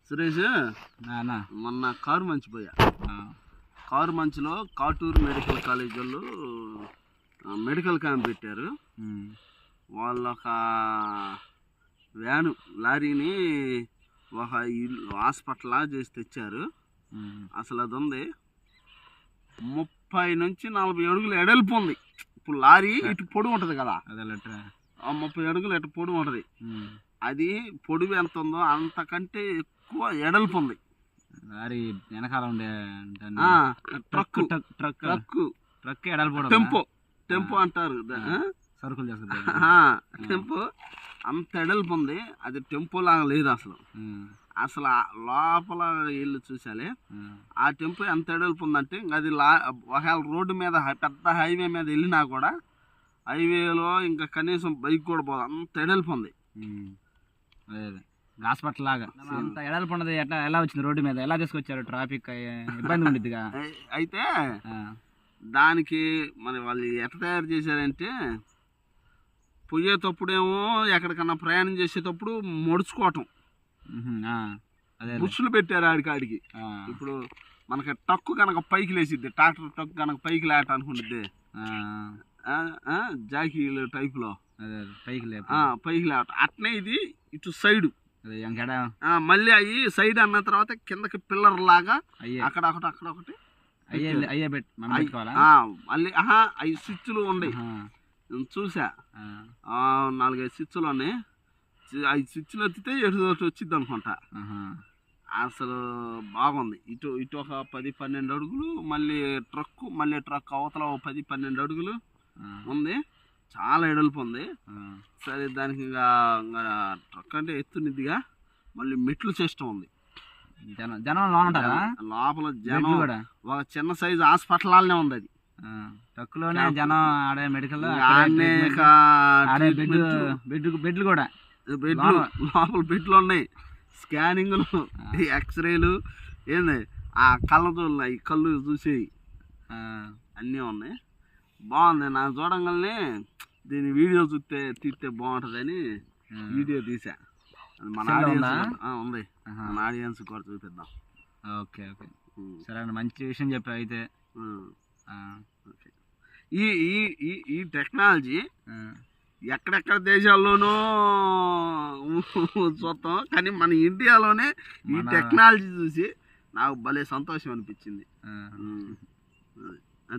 సురేష్ మొన్న కారు మంచిపోయా. కారు మంచిలో కాటూరు మెడికల్ కాలేజ్ వాళ్ళు మెడికల్ క్యాంప్ పెట్టారు. వాళ్ళు ఒక వ్యాను లారీని ఒక హాస్పిటల్ చేసి తెచ్చారు. అసలు అది ఉంది 30 నుంచి 40 అడుగులు ఎడల్పు ఉంది. ఇప్పుడు లారీ ఇటు పొడుగు ఉంటుంది కదా, 30 అడుగులు ఇటు పొడుగు ఉంటుంది. అది పొడుగు ఎంత ఉందో అంతకంటే ఎక్కువ ఎడల్పు ఉంది లారీ వెనకాల ఉండే ట్రక్ ట్రక్ ట్రక్ ఎడల్పు. టెంపో అంటారు, సరుకులు చేస్తారు టెంపో. అంత ఎడల్పు ఉంది. అది టెంపో లాగా లేదు అసలు. అసలు లోపల ఇల్లు చూసాలే. ఆ టెంపో ఎంత ఎడల్పు ఉందంటే అది ఒకవేళ రోడ్డు మీద పెద్ద హైవే మీద వెళ్ళినా కూడా హైవేలో ఇంకా కనీసం బైక్ కూడా పోదు, అంత ఎడల్పు ఉంది. అదే హాస్పిటల్ లాగా అంత ఎడల్పు ఉన్నది. ఎలా వచ్చింది రోడ్డు మీద, ఎలా తీసుకొచ్చారు? ట్రాఫిక్ ఇబ్బంది ఉండిద్దిగా. అయితే దానికి మరి వాళ్ళు ఎట్లా తయారు చేశారంటే, పోయేటప్పుడేమో ఎక్కడికన్నా ప్రయాణం చేసేటప్పుడు మడుచుకోవటం, బుష్లు పెట్టారు ఆడికి. ఇప్పుడు మనకి టక్కు కనుక పైకి లేచిద్ది, ట్రాక్టర్ టక్కు కనుక పైకి లేట అనుకుంటుంది, జాకీలు టైప్లో పైకి లేట. అట్నే ఇది ఇటు సైడు మళ్ళీ అవి సైడ్ అన్న తర్వాత కిందకి పిల్లర్ లాగా అక్కడ ఒకటి మళ్ళీ అవి స్విచ్లు ఉన్నాయి. చూసా 4-5 స్విచ్లు ఉన్నాయి. 5 స్విచ్లు ఎత్తితే ఎటు వచ్చింది అనుకుంటా. అసలు బాగుంది. ఇటు ఒక 10-12 అడుగులు, మళ్ళీ ట్రక్ అవతల 10-12 అడుగులు ఉంది. చాలా ఎడల్పు ఉంది. సరే దానికి ఇంకా ట్రక్ అంటే ఎత్తునిదిగా మళ్ళీ మెట్లు సిస్టమ్ ఉంది. లోపల జనం ఒక చిన్న సైజు హాస్పిటల్ లానే ఉంది. అది ట్రక్లోనే జనం ఆడే మెడికల్ బెడ్లు కూడా లోపల బెడ్లు ఉన్నాయి, స్కానింగ్లు, ఎక్స్రేలు, ఏంది ఆ కళ్ళు చూసేవి అన్నీ ఉన్నాయి. బాగుంది. నాకు చూడంగానే దీని వీడియో తీస్తే బాగుంటుందని వీడియో తీసా. మన ఆడియన్స్ ఉంది, మన ఆడియన్స్ కూడా చూపిద్దాం. ఓకే ఓకే సరే అండి, మంచి విషయం చెప్పా. అయితే ఈ టెక్నాలజీ ఎక్కడెక్కడ దేశాల్లోనూ చూస్తాం, కానీ మన ఇండియాలోనే ఈ టెక్నాలజీ చూసి నాకు భలే సంతోషం అనిపించింది.